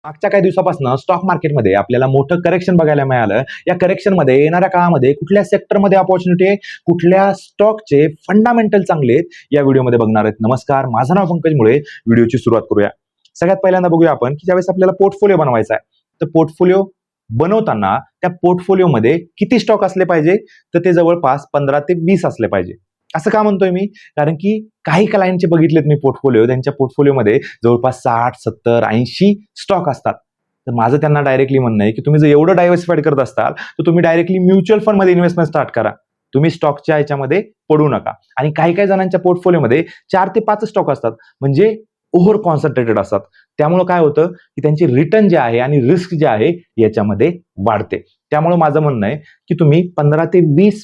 मागच्या काही दिवसापासून स्टॉक मार्केटमध्ये आपल्याला मोठं करेक्शन बघायला मिळालं. या करेक्शनमध्ये येणाऱ्या काळामध्ये कुठल्या सेक्टरमध्ये अपॉर्च्युनिटी आहे, कुठल्या स्टॉकचे फंडामेंटल चांगले आहेत, या व्हिडिओमध्ये बघणार आहेत. नमस्कार, माझं नाव पंकज मुळे. व्हिडिओची सुरुवात करूया. सगळ्यात पहिल्यांदा बघूया आपण की ज्यावेळेस आपल्याला पोर्टफोलिओ बनवायचा आहे, तर पोर्टफोलिओ बनवताना त्या पोर्टफोलिओमध्ये किती स्टॉक असले पाहिजे, तर ते जवळपास 15 ते 20 असले पाहिजे. असं का म्हणतोय मी? कारण की काही क्लायंटचे बघितलेत मी पोर्टफोलिओ, त्यांच्या पोर्टफोलिओमध्ये जवळपास 60, 70, 80 स्टॉक असतात. तर माझं त्यांना डायरेक्टली म्हणणं आहे की तुम्ही जर एवढं डायव्हर्सिफाईड करत असाल, तर तुम्ही डायरेक्टली म्युच्युअल फंडमध्ये इन्व्हेस्टमेंट स्टार्ट करा. तुम्ही स्टॉकच्या ह्याच्यामध्ये पडू नका. आणि काही काही जणांच्या पोर्टफोलिओमध्ये 4 ते 5 स्टॉक असतात, म्हणजे ओव्हर कॉन्सन्ट्रेटेड असतात. त्यामुळे काय होतं की त्यांची रिटर्न जे आहे आणि रिस्क जे आहे याच्यामध्ये वाढते. त्यामुळे माझं म्हणणं आहे की तुम्ही 15 ते 20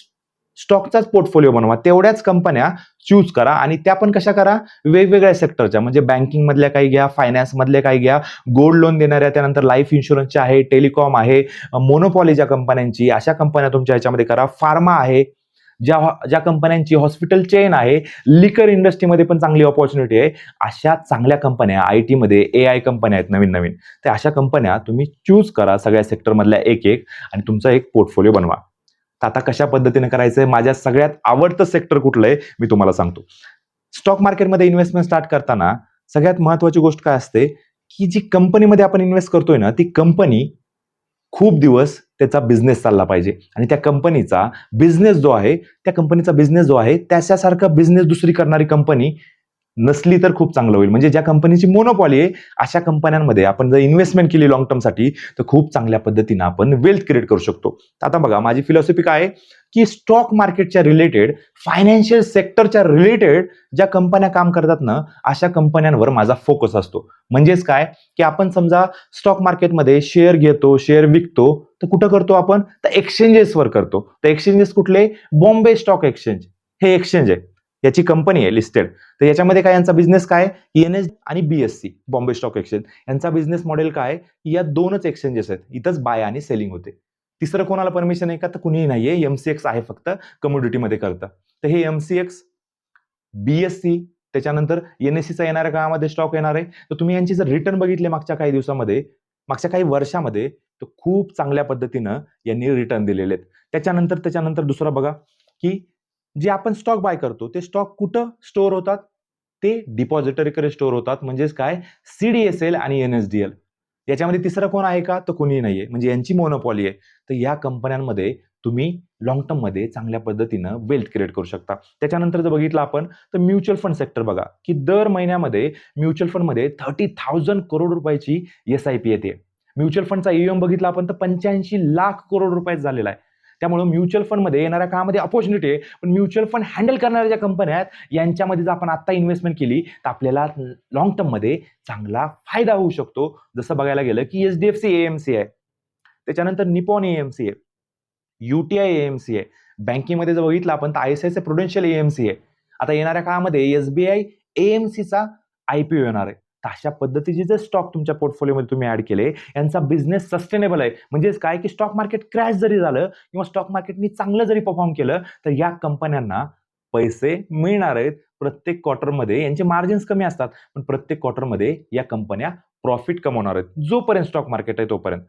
स्टॉकचाच पोर्टफोलिओ बनवा. तेवढ्याच कंपन्या चूज करा आणि त्या पण कशा करा, वेगवेगळ्या सेक्टरच्या, म्हणजे बँकिंग मधल्या काही घ्या, फायनान्स मधल्या काही घ्या, गोल्ड लोन देणाऱ्या, त्यानंतर लाईफ इन्शुरन्सच्या आहे, टेलिकॉम आहे, मोनोपॉलीच्या कंपन्यांची, अशा कंपन्या तुमच्या ह्याच्यामध्ये करा. फार्मा आहे, ज्या ज्या कंपन्यांची हॉस्पिटल चेन आहे, लिकर इंडस्ट्रीमध्ये पण चांगली अपॉर्च्युनिटी आहे. अशा चांगल्या कंपन्या आयटी मध्ये AI कंपन्या आहेत नवीन नवीन, तर अशा कंपन्या तुम्ही चूज करा सगळ्या सेक्टरमधल्या एक एक आणि तुमचा एक पोर्टफोलिओ बनवा. तर आता कशा पद्धतीने करायचंय, माझ्या सगळ्यात आवडतं सेक्टर कुठलं आहे मी तुम्हाला सांगतो. स्टॉक मार्केटमध्ये इन्व्हेस्टमेंट स्टार्ट करताना सगळ्यात महत्वाची गोष्ट काय असते की जी कंपनीमध्ये आपण इन्व्हेस्ट करतोय ना, ती कंपनी खूप दिवस त्याचा बिझनेस चालला पाहिजे आणि त्या कंपनीचा बिझनेस जो आहे, त्या कंपनीचा बिझनेस जो आहे त्याच्यासारखा बिझनेस दुसरी करणारी कंपनी नसली तर खूप चांगलं होईल. म्हणजे ज्या कंपनीची मोनोपॉली आहे, अशा कंपन्यांमध्ये आपण जर इन्व्हेस्टमेंट केली लॉंग टर्मसाठी, तर खूप चांगल्या पद्धतीने आपण वेल्थ क्रिएट करू शकतो. आता बघा, माझी फिलॉसॉफी काय आहे की स्टॉक मार्केटच्या रिलेटेड, फायनान्शियल सेक्टरच्या रिलेटेड ज्या कंपन्या काम करतात ना, अशा कंपन्यांवर माझा फोकस असतो. म्हणजेच काय की आपण समजा स्टॉक मार्केटमध्ये शेअर घेतो, शेअर विकतो, तर कुठं करतो आपण? तर एक्सचेंजेसवर करतो. तर एक्सचेंजेस कुठले? बॉम्बे स्टॉक एक्सचेंज हे एक्सचेंज आहे, याची कंपनी आहे लिस्टेड. तर याच्यामध्ये काय, यांचा बिझनेस काय? NSE आणि BSE, बॉम्बे स्टॉक एक्सचेंज, यांचा बिझनेस मॉडेल काय? या दोनच एक्सचेंजेस आहेत, इथंच बाय आणि सेलिंग होते. तिसरं कोणाला परमिशन आहे का? तर कुणीही नाहीये. MCX आहे फक्त, कमोडिटीमध्ये करतं. तर हे MCX, BSE, त्याच्यानंतर NSEचा येणाऱ्या काळामध्ये स्टॉक येणार आहे. तर तुम्ही यांची जर रिटर्न बघितले मागच्या काही दिवसामध्ये, मागच्या काही वर्षामध्ये, तर खूप चांगल्या पद्धतीनं यांनी रिटर्न दिलेले आहेत. त्याच्यानंतर दुसरा बघा की जे आपण स्टॉक बाय करतो, ते स्टॉक कुठं स्टोअर होतात? ते डिपॉझिटरीकडे स्टोअर होतात. म्हणजेच काय? CDSL आणि NSDL. याच्यामध्ये तिसरं कोण आहे का? तर कोणीही नाहीये. म्हणजे यांची मोनोपॉली आहे. तर या कंपन्यांमध्ये तुम्ही लॉंग टर्म मध्ये चांगल्या पद्धतीनं वेल्थ क्रिएट करू शकता. त्याच्यानंतर जर बघितलं आपण, तर म्युच्युअल फंड सेक्टर बघा की दर महिन्यामध्ये म्युच्युअल फंडमध्ये 30,000 करोड रुपयाची SIP येते. म्युच्युअल फंडचा EOM बघितला आपण तर 85 लाख करोड रुपये झालेला आहे. त्यामुळे म्युच्युअल फंडमध्ये येणाऱ्या काळामध्ये अपॉर्च्युनिटी आहे, पण म्युच्युअल फंड हँडल करणाऱ्या ज्या कंपन्या आहेत, यांच्यामध्ये जर आपण आता इन्व्हेस्टमेंट केली, तर आपल्याला लॉंग टर्म मध्ये चांगला फायदा होऊ शकतो. जसं बघायला गेलं की HDFC AMC आहे, त्याच्यानंतर निपॉन AMC आहे, UTI AMC आहे. बँकिंगमध्ये जर बघितलं आपण तर ICICI प्रुडेन्शियल AMC आहे. आता येणाऱ्या काळामध्ये SBI AMCचा IPO येणार आहे. तर अशा पद्धतीचे जे स्टॉक तुमच्या पोर्टफोलिओमध्ये तुम्ही ऍड केले, यांचा बिझनेस सस्टेनेबल आहे. म्हणजेच काय की स्टॉक मार्केट क्रॅश जरी झालं किंवा स्टॉक मार्केटनी चांगलं जरी परफॉर्म केलं, तर या कंपन्यांना पैसे मिळणार आहेत. प्रत्येक क्वार्टरमध्ये यांचे मार्जिन्स कमी असतात, पण प्रत्येक क्वार्टरमध्ये या कंपन्या प्रॉफिट कमवणार आहेत, जोपर्यंत स्टॉक मार्केट आहे तोपर्यंत.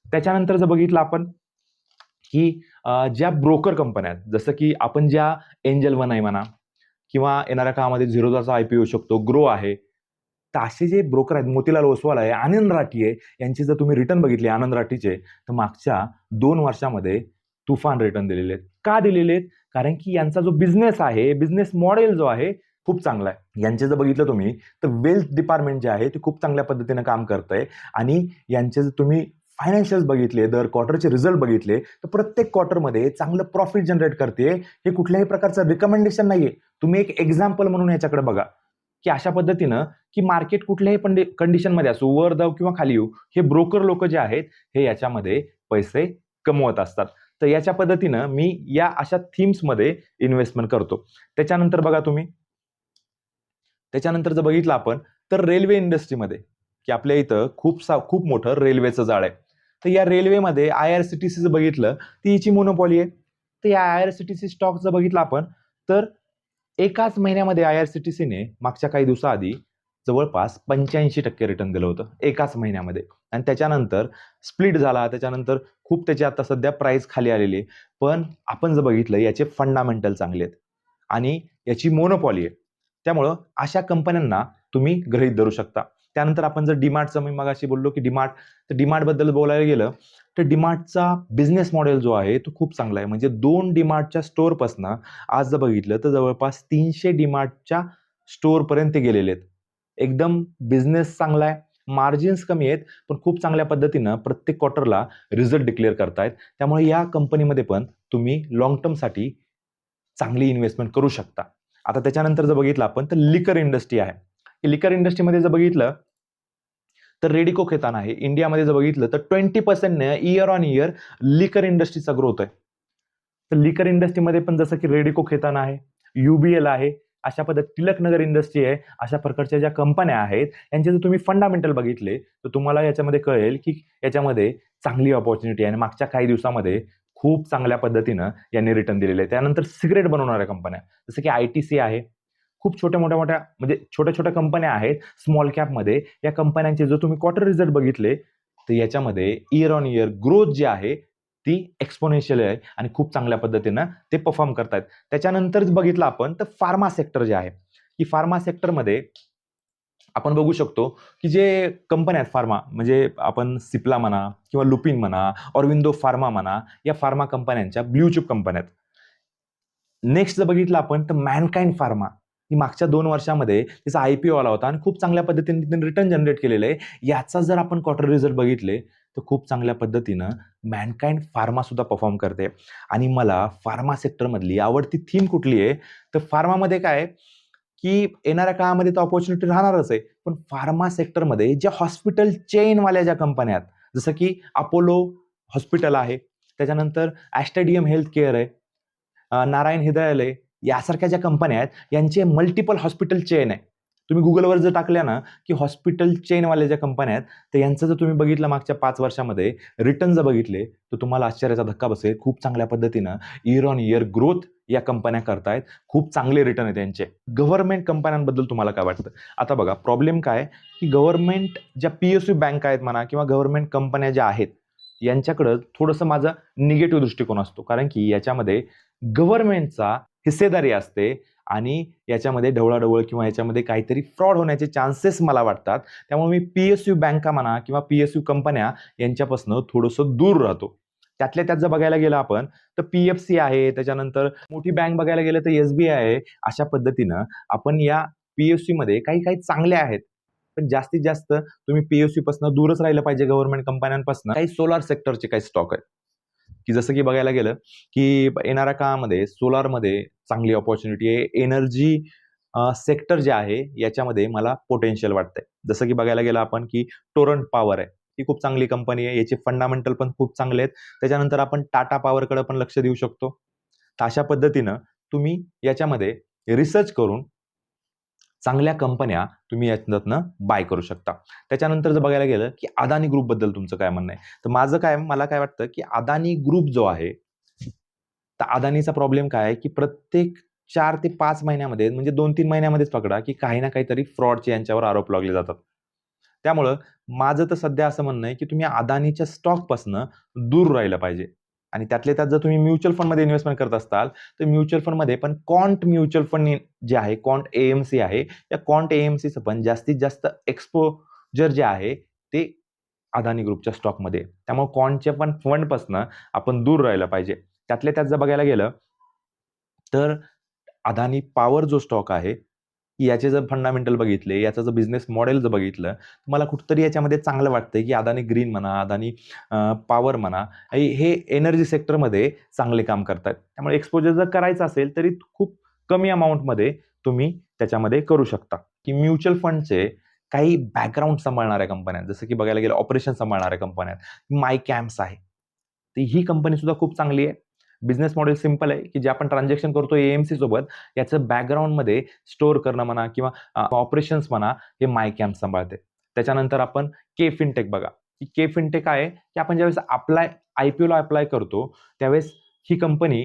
त्याच्यानंतर जर बघितलं आपण की ज्या ब्रोकर कंपन्या आहेत, जसं की आपण ज्या एंजल वन आहे म्हणा, किंवा येणाऱ्या काळामध्ये झिरोदाचा IPO येऊ शकतो, ग्रो आहे. तर असे जे ब्रोकर आहेत, मोतीलाल ओसवाल आहे, आनंद राठी आहे, यांची जर तुम्ही रिटर्न बघितली आनंद राठीचे, तर मागच्या 2 वर्षामध्ये तुफान रिटर्न दिलेले आहेत. का दिलेले आहेत? कारण की यांचा जो बिझनेस आहे, बिझनेस मॉडेल जो आहे, खूप चांगला आहे. यांचे जर बघितलं तुम्ही, तर वेल्थ डिपार्टमेंट जे आहे ते खूप चांगल्या पद्धतीने काम करतंय आणि यांचे जर तुम्ही फायनान्शियल्स बघितले, दर क्वार्टरचे रिझल्ट बघितले, तर प्रत्येक क्वार्टरमध्ये चांगलं प्रॉफिट जनरेट करते. हे कुठल्याही प्रकारचं रिकमेंडेशन नाहीये. तुम्ही एक एक्झाम्पल म्हणून याच्याकडे बघा की अशा पद्धतीनं की मार्केट कुठल्याही कंडिशनमध्ये असो, वर जाऊ किंवा खाली येऊ, हे ब्रोकर लोक जे आहेत, हे याच्यामध्ये पैसे कमवत असतात. तर याच्या पद्धतीनं मी या अशा थीम्समध्ये इन्व्हेस्टमेंट करतो. त्याच्यानंतर बघा तुम्ही, त्याच्यानंतर जर बघितलं आपण, तर रेल्वे इंडस्ट्रीमध्ये की आपल्या इथं खूप मोठं रेल्वेचं जाळ आहे. तर या रेल्वेमध्ये IRCTC जर बघितलं, ती हिची मोनोपॉली आहे. तर या IRCTC स्टॉक जर बघितलं आपण, तर एकाच महिन्यामध्ये IRCTCने मागच्या काही दिवसाआधी जवळपास 85% रिटर्न दिलं होतं एकाच महिन्यामध्ये. आणि त्याच्यानंतर स्प्लिट झाला, त्याच्यानंतर खूप त्याची आता सध्या प्राइस खाली आलेली आहे. पण आपण जर बघितलं याचे फंडामेंटल चांगले आहेत आणि याची मोनोपॉली आहे. त्यामुळं अशा कंपन्यांना तुम्ही गृहीत धरू शकता. त्यानंतर आपण जर डीमार्टचं, मी मगाशी बोललो की तर डीमार्टबद्दल बोलायला गेलं तर डीमार्टचा बिझनेस मॉडेल जो आहे तो खूप चांगला आहे. म्हणजे 2 डीमार्टच्या स्टोअरपासनं आज जर बघितलं तर जवळपास 300 डीमार्टच्या स्टोअरपर्यंत ते गेलेले आहेत. एकदम बिझनेस चांगला आहे, मार्जिन्स कमी आहेत, पण खूप चांगल्या पद्धतीनं प्रत्येक क्वार्टरला रिझल्ट डिक्लेअर करतायत. त्यामुळे या कंपनीमध्ये पण तुम्ही लाँग टर्मसाठी चांगली इन्व्हेस्टमेंट करू शकता. आता त्याच्यानंतर जर बघितलं आपण तर लिकर इंडस्ट्री आहे. लिकर इंडस्ट्रीमध्ये जर बघितलं तर रेडिको खेतान आहे. इंडियामध्ये जर बघितलं तर 20% इयर ऑन इयर लिकर इंडस्ट्रीचा ग्रोथ आहे. तर लिकर इंडस्ट्रीमध्ये पण जसं की रेडिको खेतान आहे, युबीएल आहे, अशा पद्धत टिळकनगर इंडस्ट्री आहे, अशा प्रकारच्या ज्या कंपन्या आहेत यांचे जर तुम्ही फंडामेंटल बघितले तर तुम्हाला याच्यामध्ये कळेल की याच्यामध्ये चांगली अपॉर्च्युनिटी आहे आणि मागच्या काही दिवसामध्ये खूप चांगल्या पद्धतीनं यांनी रिटर्न दिलेले आहे. त्यानंतर सिगरेट बनवणाऱ्या कंपन्या जसं की आयटीसी आहे, खूप छोट्या म्हणजे छोट्या कंपन्या आहेत स्मॉल कॅपमध्ये. या कंपन्यांचे जर तुम्ही क्वार्टर रिझल्ट बघितले तर याच्यामध्ये इयर ऑन इयर ग्रोथ जी आहे ती एक्सपोनेन्शियल आहे आणि खूप चांगल्या पद्धतीनं ते परफॉर्म करतायत. त्याच्यानंतर बघितलं आपण तर फार्मा सेक्टर जे आहे, की फार्मा सेक्टरमध्ये आपण बघू शकतो की जे कंपन्या आहेत फार्मा, म्हणजे आपण सिप्ला म्हणा किंवा लुपिन म्हणा, ऑरविंदो फार्मा म्हणा, या फार्मा कंपन्यांच्या ब्ल्यू चिप कंपन्या आहेत. नेक्स्ट जर बघितलं आपण तर मॅनकाइंड फार्मा, ही मागच्या 2 वर्षामध्ये तिचा आयपीओ आला होता आणि खूप चांगल्या पद्धतीने तिने रिटर्न जनरेट केलेलं आहे. याचा जर आपण क्वार्टर रिझल्ट बघितले तर खूप चांगल्या पद्धतीनं मॅनकाइंड फार्मा सुद्धा परफॉर्म करते. आणि मला फार्मा सेक्टरमधली आवडती थीम कुठली आहे तर फार्मामध्ये काय आहे, की येणाऱ्या काळामध्ये तर अपॉर्च्युनिटी राहणारच आहे. पण फार्मा सेक्टरमध्ये ज्या हॉस्पिटल चेनवाल्या ज्या कंपन्या आहेत, जसं की अपोलो हॉस्पिटल आहे, त्याच्यानंतर ॲस्टेडियम हेल्थ केअर आहे, नारायण हृदयालय यासारख्या ज्या कंपन्या आहेत यांचे मल्टिपल हॉस्पिटल चेन आहे. तुम्ही गुगलवर जर टाकल्या ना की हॉस्पिटल चेनवाल्या ज्या कंपन्या आहेत तर यांचं जर तुम्ही बघितलं मागच्या 5 वर्षामध्ये रिटर्न जर बघितले तर तुम्हाला आश्चर्याचा धक्का बसेल. खूप चांगल्या पद्धतीनं इयर ऑन इयर ग्रोथ या कंपन्या करतायत. खूप चांगले रिटर्न आहेत त्यांचे. गव्हर्नमेंट कंपन्यांबद्दल तुम्हाला काय वाटतं? आता बघा प्रॉब्लेम काय की गव्हर्नमेंट ज्या पीएसयू बँक आहेत म्हणा किंवा गव्हर्नमेंट कंपन्या ज्या आहेत यांच्याकडं थोडंसं माझा निगेटिव्ह दृष्टिकोन असतो. कारण की याच्यामध्ये गव्हर्नमेंटचा हिस्सेदारी असते आणि याच्यामध्ये ढवळाढवळ किंवा याच्यामध्ये काहीतरी फ्रॉड होण्याचे चान्सेस मला वाटतात. त्यामुळे मी पीएसयू बँका म्हणा किंवा पीएसयू कंपन्या यांच्यापासून थोडंसं दूर राहतो. त्यातल्या त्यात जर बघायला गेलं आपण तर पीएफसी आहे, त्याच्यानंतर मोठी बँक बघायला गेलं तर एसबीआय आहे. अशा पद्धतीनं आपण या पीएसयू मध्ये काही काही चांगल्या आहेत, पण जास्तीत जास्त तुम्ही पीएसयू पासून दूरच राहिलं पाहिजे गव्हर्नमेंट कंपन्यांपासून. काही सोलार सेक्टरचे काही स्टॉक आहेत की जसं की बघायला गेलं की येणाऱ्या काळामध्ये सोलारमध्ये चांगली अपॉर्च्युनिटी आहे. एनर्जी सेक्टर जे आहे याच्यामध्ये मला पोटेन्शियल वाटतंय. जसं की बघायला गेलं आपण की टोरंट पॉवर आहे, ही खूप चांगली कंपनी आहे. याचे फंडामेंटल पण खूप चांगले आहेत. त्याच्यानंतर आपण टाटा पॉवरकडे पण लक्ष देऊ शकतो. तर अशा पद्धतीनं तुम्ही याच्यामध्ये रिसर्च करून चांगल्या कंपन्या तुम्ही याच्यातनं बाय करू शकता. त्याच्यानंतर जर बघायला गेलं की अदानी ग्रुपबद्दल तुमचं काय म्हणणं आहे? तर मला काय वाटतं की अदानी ग्रुप जो आहे, तर अदानीचा प्रॉब्लेम काय आहे की प्रत्येक 4 ते 5 महिन्यामध्ये म्हणजे 2-3 महिन्यामध्येच पकडा की काही ना काहीतरी फ्रॉडचे यांच्यावर आरोप लागले जातात. त्यामुळं माझं तर सध्या असं म्हणणं आहे की तुम्ही अदानीच्या स्टॉकपासून दूर राहिलं पाहिजे. आणि त्यातल्या त्यात जर तुम्ही म्युच्युअल फंडमध्ये इन्व्हेस्टमेंट करत असाल तर म्युच्युअल फंडमध्ये पण क्वांट म्युच्युअल फंड जे आहे, क्वांट एएमसी आहे, या क्वांट एएमसीचं पण जास्तीत जास्त एक्सपोजर जे आहे ते अदानी ग्रुपच्या स्टॉकमध्ये. त्यामुळे क्वांटच्या पण फंडपासून आपण दूर राहिलं पाहिजे. त्यातल्या त्यात जर बघायला गेलं तर अदानी पॉवर जो स्टॉक आहे, याचे जर फंडामेंटल बघितले, याचं जर बिझनेस मॉडेल जर बघितलं, तर मला कुठेतरी याच्यामध्ये चांगलं वाटतंय की अदानी ग्रीन म्हणा, अदानी पॉवर म्हणा, हे एनर्जी सेक्टरमध्ये चांगले काम करतायत. त्यामुळे एक्सपोजर जर करायचं असेल तरी खूप कमी अमाउंटमध्ये तुम्ही त्याच्यामध्ये करू शकता. की म्युच्युअल फंडचे काही बॅकग्राऊंड सांभाळणाऱ्या कंपन्या, जसं की बघायला गेलं ऑपरेशन सांभाळणाऱ्या कंपन्या, माय कॅम्प्स आहे. तर ही कंपनी सुद्धा खूप चांगली आहे. बिझनेस मॉडेल सिंपल आहे, की जे आपण ट्रान्झॅक्शन करतो एएमसी सोबत, याचं बॅकग्राऊंडमध्ये स्टोअर करणं म्हणा किंवा ऑपरेशन्स म्हणा, हे माय कॅम्प सांभाळते. त्याच्यानंतर आपण के फिनटेक बघा, की के फिनटेक आहे, की आपण ज्यावेळेस आयपीओला अप्लाय करतो, त्यावेळेस ही कंपनी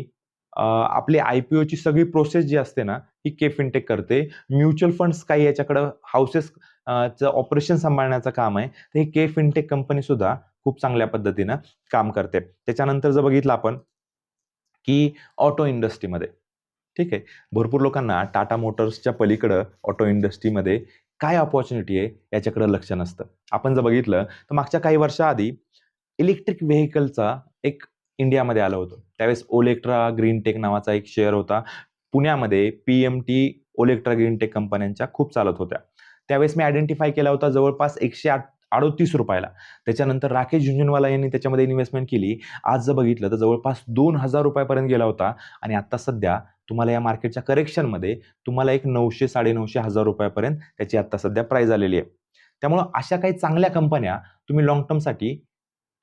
आपली IPOची सगळी प्रोसेस जी असते ना ही के फिनटेक करते. म्युच्युअल फंड्स काही याच्याकडं हाऊसेस चं ऑपरेशन सांभाळण्याचं काम आहे. तर ही के फिनटेक कंपनी सुद्धा खूप चांगल्या पद्धतीनं काम करते. त्याच्यानंतर जर बघितलं आपण की ऑटो इंडस्ट्रीमध्ये ठीक आहे. भरपूर लोकांना टाटा मोटर्सच्या पलीकडं ऑटो इंडस्ट्रीमध्ये काय अपॉर्च्युनिटी आहे याच्याकडे लक्ष नसतं. आपण जर बघितलं तर मागच्या काही वर्षाआधी इलेक्ट्रिक व्हेइकलचा एक इंडियामध्ये आलं होतं. त्यावेळेस ओलेक्ट्रा ग्रीनटेक नावाचा एक शेअर होता. पुण्यामध्ये PMT ओलेक्ट्रा ग्रीनटेक कंपन्यांच्या खूप चालत होत्या. त्यावेळेस मी आयडेंटिफाय केला होता जवळपास ₹138 ला. त्याच्यानंतर राकेश झुंझुनवाला यांनी त्याच्यामध्ये इन्व्हेस्टमेंट केली. आज जर बघितलं तर जवळपास ₹2000 पर्यंत गेला होता आणि आता सध्या तुम्हाला या मार्केटच्या करेक्शनमध्ये तुम्हाला एक 900, 950, ₹1000 पर्यंत त्याची आता सध्या प्राइस आलेली आहे. त्यामुळं अशा काही चांगल्या कंपन्या तुम्ही लाँग टर्मसाठी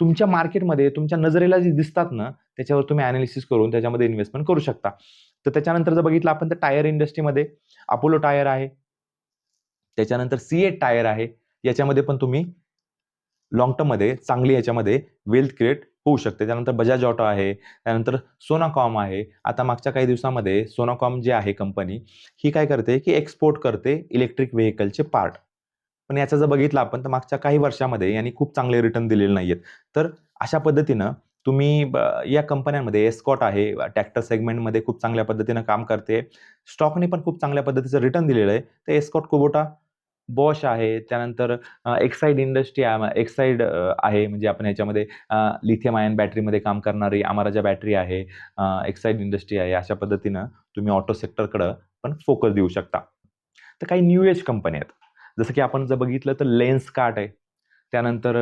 तुमच्या मार्केटमध्ये तुमच्या नजरेला जे दिसतात ना, त्याच्यावर तुम्ही एनालिसिस करून त्याच्यामध्ये इन्व्हेस्टमेंट करू शकता. तर त्याच्यानंतर जर बघितलं आपण तर टायर इंडस्ट्रीमध्ये अपोलो टायर आहे. त्याच्यानंतर सीएट टायर आहे. याच्यामध्ये पण तुम्ही लाँग टर्ममध्ये चांगली याच्यामध्ये वेल्थ क्रिएट होऊ शकते. त्यानंतर बजाज ऑटो आहे. त्यानंतर सोनाकॉम आहे. आता मागच्या काही दिवसामध्ये सोनाकॉम जी आहे कंपनी, ही काय करते की एक्सपोर्ट करते इलेक्ट्रिक व्हेइकलचे पार्ट. पण याचं जर बघितलं आपण तर मागच्या काही वर्षामध्ये यांनी खूप चांगले रिटर्न दिलेले नाहीयेत. तर अशा पद्धतीनं तुम्ही या कंपन्यांमध्ये एस्कॉट आहे, ट्रॅक्टर सेगमेंटमध्ये खूप चांगल्या पद्धतीनं काम करते. स्टॉकने पण खूप चांगल्या पद्धतीचं रिटर्न दिलेलं आहे. तर एस्कॉट कुबोटा, बॉश आहे, त्यानंतर एक्साईड इंडस्ट्री एक्साईड आहे म्हणजे आपण ह्याच्यामध्ये लिथियम आयन बॅटरीमध्ये काम करणारी अमराजा बॅटरी आहे, एक्साईड इंडस्ट्री आहे. अशा पद्धतीनं तुम्ही ऑटो सेक्टरकडं पण फोकस देऊ शकता. तर काही न्यू एज कंपन्या आहेत. जसं की आपण जर बघितलं तर लेन्सकार्ट आहे. त्यानंतर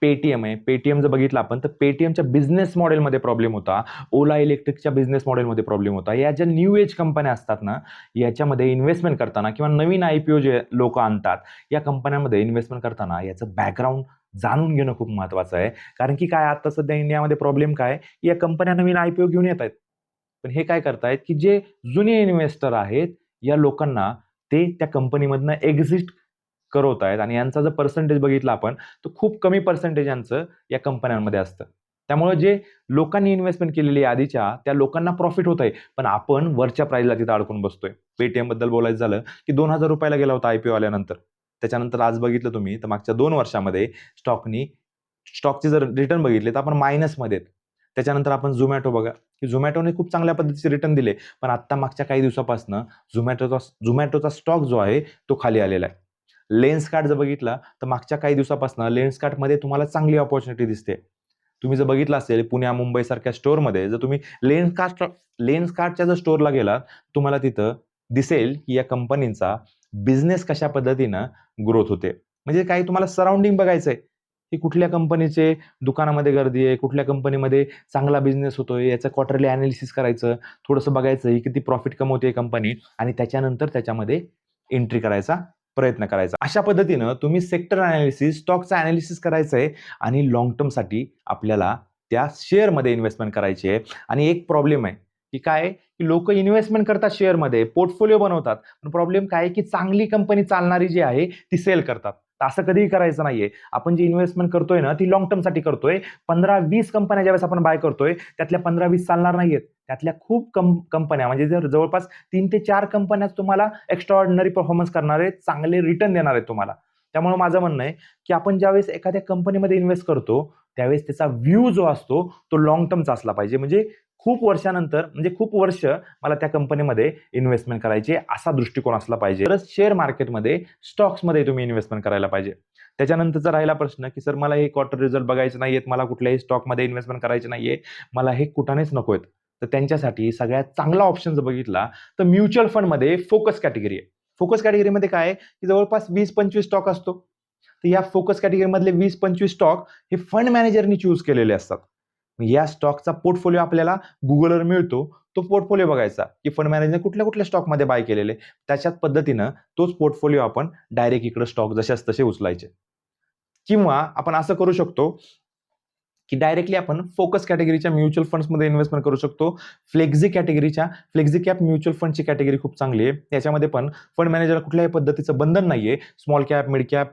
पेटीएम आहे. पेटीएम जर बघितलं आपण तर पेटीएमच्या बिझनेस मॉडेलमध्ये प्रॉब्लेम होता. ओला इलेक्ट्रिकच्या बिझनेस मॉडेलमध्ये प्रॉब्लेम होता. या ज्या न्यू एज कंपन्या असतात ना, याच्यामध्ये इन्व्हेस्टमेंट करताना किंवा नवीन IPO जे लोकं आणतात, या कंपन्यांमध्ये इन्व्हेस्टमेंट करताना याचं बॅकग्राऊंड जाणून घेणं खूप महत्त्वाचं आहे. कारण की काय आता सध्या इंडियामध्ये प्रॉब्लेम काय, या कंपन्या नवीन IPO घेऊन येत आहेत. पण हे काय करतायत, की जे जुने इन्व्हेस्टर आहेत, या लोकांना ते त्या कंपनीमधनं एक्झिट करवतायत आणि यांचा जर पर्सेंटेज बघितला आपण, तर खूप कमी पर्सेंटेज यांचं या कंपन्यांमध्ये असतं. त्यामुळे जे लोकांनी इन्व्हेस्टमेंट केलेली आहे आधीच्या, त्या लोकांना प्रॉफिट होत आहे. पण आपण वरच्या प्राईसला तिथं अडकून बसतोय. पेटीएमबद्दल बोलायचं झालं, की ₹2000 ला गेला होता IPO आल्यानंतर. त्याच्यानंतर आज बघितलं तुम्ही, तर मागच्या 2 वर्षामध्ये स्टॉकचे जर रिटर्न बघितले, तर आपण मायनसमध्ये आहेत. त्याच्यानंतर आपण Zomato बघा, की Zomatoने खूप चांगल्या पद्धतीचे रिटर्न दिले. पण आत्ता मागच्या काही दिवसापासून Zomatoचा स्टॉक जो आहे, तो खाली आलेला आहे. लेन्सकार्ट जर बघितला तर मागच्या काही दिवसापासून लेन्सकार्टमध्ये तुम्हाला चांगली अपॉर्च्युनिटी दिसते. तुम्ही जर बघितलं असेल पुणे, मुंबईसारख्या स्टोअरमध्ये जर तुम्ही लेन्सकार्टच्या जर स्टोअरला गेलात, तुम्हाला तिथं दिसेल की या कंपनीचा बिझनेस कशा पद्धतीनं ग्रोथ होते. म्हणजे काही तुम्हाला सराउंडिंग बघायचंय, की कुठल्या कंपनीचे दुकानामध्ये गर्दी आहे, कुठल्या कंपनीमध्ये चांगला बिझनेस होतोय, याचं क्वार्टरली एनालिसिस करायचं, थोडंसं बघायचं ही किती प्रॉफिट कमवते कंपनी आणि त्याच्यानंतर त्याच्यामध्ये एंट्री करायचा प्रयत्न करायचा. अशा पद्धतीनं तुम्ही सेक्टर एनालिसिस, स्टॉकचं एनालिसिस करायचं आहे आणि लाँग टर्मसाठी आपल्याला त्या शेअरमध्ये इन्व्हेस्टमेंट करायची आहे. आणि एक प्रॉब्लेम आहे, की काय आहे, की लोकं इन्व्हेस्टमेंट करतात शेअरमध्ये, पोर्टफोलिओ बनवतात. पण प्रॉब्लेम काय आहे, की चांगली कंपनी चालणारी जी आहे ती सेल करतात. तर असं कधीही करायचं नाहीये. आपण जी इन्व्हेस्टमेंट करतोय ना, ती लाँग टर्मसाठी करतोय. 15-20 कंपन्या ज्यावेळेस आपण बाय करतोय, त्यातल्या 15-20 चालणार नाहीयेत. त्यातल्या खूप कंपन्या म्हणजे जर जवळपास 3 ते 4 कंपन्याच तुम्हाला एक्स्ट्राऑर्डिनरी परफॉर्मन्स करणारे, चांगले रिटर्न देणार आहेत तुम्हाला. त्यामुळे माझं म्हणणं आहे, की आपण ज्यावेळेस एखाद्या कंपनीमध्ये इन्व्हेस्ट करतो, त्यावेळेस त्याचा व्ह्यू जो असतो, तो लाँग टर्मचा असला पाहिजे. म्हणजे खूप वर्षानंतर म्हणजे खूप वर्ष मला त्या कंपनीमध्ये इन्व्हेस्टमेंट करायची आहे, असा दृष्टिकोन असला पाहिजे. तरच शेअर मार्केटमध्ये, स्टॉक्समध्ये तुम्ही इन्व्हेस्टमेंट करायला पाहिजे. त्याच्यानंतरचा राहिला प्रश्न, की सर मला हे क्वार्टर रिझल्ट बघायचे नाहीयेत, मला कुठल्याही स्टॉकमध्ये इन्व्हेस्टमेंट करायची नाहीये, मला हे कुठानेच नकोयत. तर त्यांच्यासाठी सगळ्यात चांगला ऑप्शन जर बघितला, तर म्युच्युअल फंडमध्ये फोकस कॅटेगरी आहे. फोकस कॅटेगरीमध्ये काय आहे, की जवळपास 20-25 स्टॉक असतो. तर या फोकस कॅटेगरीमधले 20-25 स्टॉक हे फंड मॅनेजरनी चूज केलेले असतात. या स्टॉकचा पोर्टफोलिओ आपल्याला Googleवर मिळतो. तो पोर्टफोलिओ बघायचा, की फंड मॅनेजरने कुठल्या-कुठल्या स्टॉकमध्ये बाय केलेले. त्याच्याच पद्धतीनं तोच पोर्टफोलिओ आपण डायरेक्ट इकडे स्टॉक जशास तसे उचलायचे. किंवा आपण असं करू शकतो, की डायरेक्टली आपण फोकस कॅटेगरीच्या म्युच्युअल फंड्समध्ये इन्व्हेस्टमेंट करू शकतो. फ्लेक्झी कॅप म्युच्युअल फंडची कॅटेगरी खूप चांगली आहे. याच्यामध्ये पण फंड मॅनेजरला कुठल्याही पद्धतीचं बंधन नाहीये. Small cap, mid cap,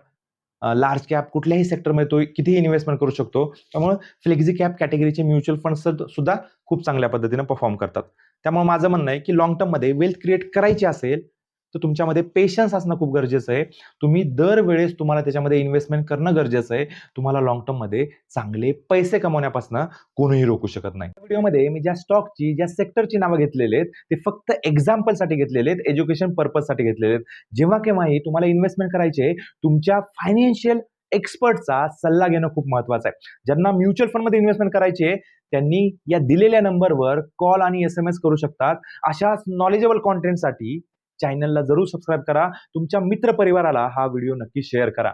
large cap कुठल्याही सेक्टरमध्ये तो कितीही इन्व्हेस्टमेंट करू शकतो. त्यामुळे फ्लेक्झी कॅप कॅटेगरीचे म्युच्युअल फंड्स सुद्धा खूप चांगल्या पद्धतीने परफॉर्म करतात. त्यामुळे माझं म्हणणं आहे की लॉंग टर्ममध्ये वेल्थ क्रिएट करायची असेल तर तुमच्यामध्ये पेशन्स असणं खूप गरजेचं आहे. तुम्ही दरवेळेस तुम्हाला त्याच्यामध्ये इन्व्हेस्टमेंट करणं गरजेचं आहे. तुम्हाला लॉंग टर्ममध्ये चांगले पैसे कमवण्यापासून कोणीही रोखू शकत नाही. व्हिडिओमध्ये मी ज्या स्टॉकची, ज्या सेक्टरची नावं घेतलेली आहेत ते फक्त एक्झाम्पलसाठी घेतलेले आहेत, एज्युकेशन पर्पजसाठी घेतलेले आहेत. जेव्हा केव्हाही तुम्हाला इन्व्हेस्टमेंट करायचे तुमच्या फायनान्शियल एक्सपर्टचा सल्ला घेणं खूप महत्वाचं आहे. ज्यांना म्युच्युअल फंडमध्ये इन्व्हेस्टमेंट करायचे त्यांनी या दिलेल्या नंबरवर कॉल आणि SMS करू शकतात. अशाच नॉलेजेबल कॉन्टेंटसाठी चॅनलला जरूर सबस्क्राईब करा. तुमच्या मित्र परिवाराला हा व्हिडिओ नक्की शेअर करा.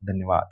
धन्यवाद.